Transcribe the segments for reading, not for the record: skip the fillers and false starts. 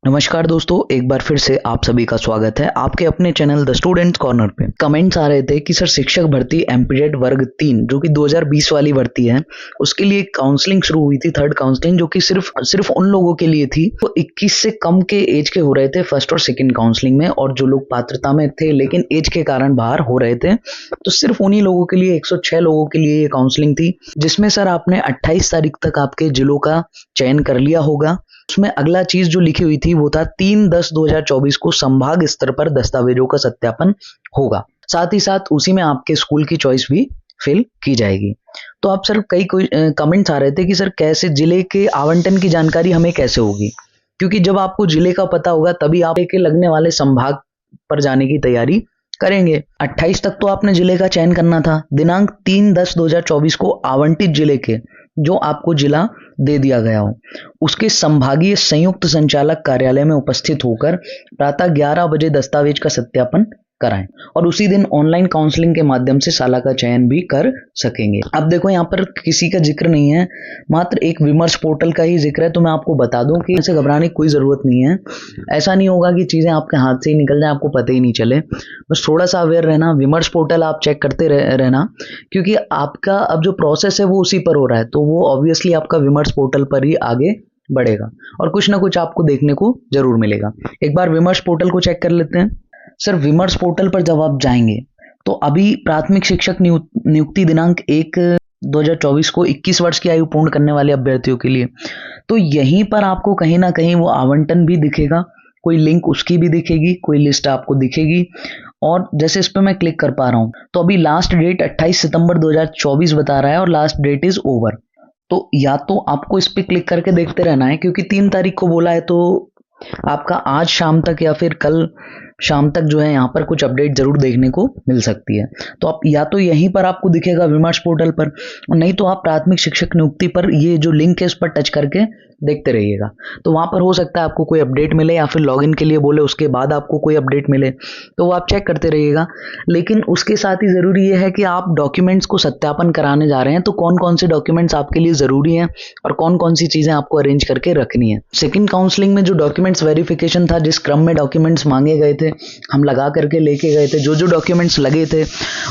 नमस्कार दोस्तों, एक बार फिर से आप सभी का स्वागत है आपके अपने चैनल द स्टूडेंट्स कॉर्नर पे। कमेंट्स आ रहे थे कि सर शिक्षक भर्ती एमपीडेट वर्ग 3 जो कि 2020 वाली भर्ती है, उसके लिए काउंसलिंग शुरू हुई थी, थर्ड काउंसलिंग, जो कि सिर्फ उन लोगों के लिए थी तो 21 से कम के एज के हो रहे थे फर्स्ट और सेकंड काउंसलिंग में, और जो लोग पात्रता में थे लेकिन एज के कारण बाहर हो रहे थे तो सिर्फ उन्हीं लोगों के लिए 106 लोगों के लिए ये काउंसलिंग थी, जिसमें सर आपने 28 तारीख तक आपके जिलों का चयन कर लिया होगा। उसमें अगला चीज जो लिखी हुई थी वो था 3/10/2024 को संभाग स्तर पर दस्तावेजों का सत्यापन होगा। साथ ही साथ उसी में आपके स्कूल की चॉइस भी फिल की जाएगी। तो आप सर कई कमेंट्स आ रहे थे कि सर कैसे जिले के आवंटन की जानकारी हमें कैसे होगी, क्योंकि जब आपको जिले का पता होगा तभी आप के लगने वाले संभाग पर जाने की तैयारी करेंगे। 28 तक तो आपने जिले का चयन करना था। दिनांक 3/10/2024 को आवंटित जिले के जो आपको जिला दे दिया गया हो उसके संभागीय संयुक्त संचालक कार्यालय में उपस्थित होकर प्रातः 11 बजे दस्तावेज का सत्यापन कराएं और उसी दिन ऑनलाइन काउंसलिंग के माध्यम से साला का चयन भी कर सकेंगे। अब देखो यहाँ पर किसी का जिक्र नहीं है, मात्र एक विमर्श पोर्टल का ही जिक्र है। तो मैं आपको बता दूं कि इसे घबराने की कोई जरूरत नहीं है। ऐसा नहीं होगा कि चीजें आपके हाथ से ही निकल जाए, आपको पता ही नहीं चले। बस थोड़ा सा अवेयर रहना, विमर्श पोर्टल आप चेक करते रहना, क्योंकि आपका अब जो प्रोसेस है वो उसी पर हो रहा है, तो वो ऑब्वियसली आपका विमर्श पोर्टल पर ही आगे बढ़ेगा और कुछ ना कुछ आपको देखने को जरूर मिलेगा। एक बार विमर्श पोर्टल को चेक कर लेते हैं। सर विमर्श पोर्टल पर जब आप जाएंगे तो अभी प्राथमिक शिक्षक नियुक्ति दिनांक 1/2024 को 21 वर्ष की आयु पूर्ण करने वाले अभ्यर्थियों के लिए, तो यहीं पर आपको कहीं ना कहीं वो आवंटन भी दिखेगा, कोई लिंक उसकी भी दिखेगी, कोई लिस्ट आपको दिखेगी। और जैसे इस पर मैं क्लिक कर पा रहा हूं तो अभी लास्ट डेट 28 सितंबर 2024 बता रहा है और लास्ट डेट इज ओवर। तो या तो आपको इस पर क्लिक करके देखते रहना है, क्योंकि 3 तारीख को बोला है, तो आपका आज शाम तक या फिर कल शाम तक जो है यहाँ पर कुछ अपडेट जरूर देखने को मिल सकती है। तो आप या तो यहीं पर आपको दिखेगा विमर्श पोर्टल पर, नहीं तो आप प्राथमिक शिक्षक नियुक्ति पर ये जो लिंक है इस पर टच करके देखते रहिएगा। तो वहां पर हो सकता है आपको कोई अपडेट मिले या फिर लॉगिन के लिए बोले उसके बाद आपको कोई अपडेट मिले, तो वो आप चेक करते रहिएगा। लेकिन उसके साथ ही जरूरी ये है कि आप डॉक्यूमेंट्स को सत्यापन कराने जा रहे हैं तो कौन कौन से डॉक्यूमेंट्स आपके लिए जरूरी हैं और कौन कौन सी चीजें आपको अरेंज करके रखनी है। सेकेंड काउंसलिंग में जो डॉक्यूमेंट्स वेरिफिकेशन था, जिस क्रम में डॉक्यूमेंट्स मांगे गए थे, हम लगा करके लेके गए थे, जो जो डॉक्यूमेंट्स लगे थे,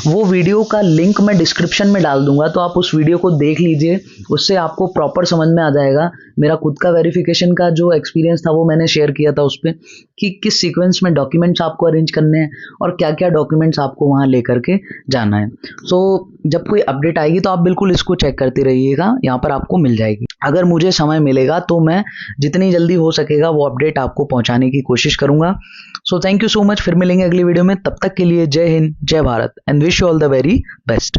वो वीडियो का लिंक मैं डिस्क्रिप्शन में डाल दूंगा, तो आप उस वीडियो को देख लीजिए। उससे आपको प्रॉपर समझ में आ जाएगा। मेरा खुद का वेरिफिकेशन का जो एक्सपीरियंस था वो मैंने शेयर किया था उस पर, कि किस सीक्वेंस में डॉक्यूमेंट्स आपको अरेंज करने हैं और क्या क्या डॉक्यूमेंट्स आपको वहां लेकर के जाना है। सो जब कोई अपडेट आएगी तो आप बिल्कुल इसको चेक करते रहिएगा, यहाँ पर आपको मिल जाएगी। अगर मुझे समय मिलेगा तो मैं जितनी जल्दी हो सकेगा वो अपडेट आपको पहुंचाने की कोशिश करूंगा। So thank you so much. फिर मिलेंगे अगली वीडियो में, तब तक के लिए जय हिंद, जय Bharat and wish you all the very best.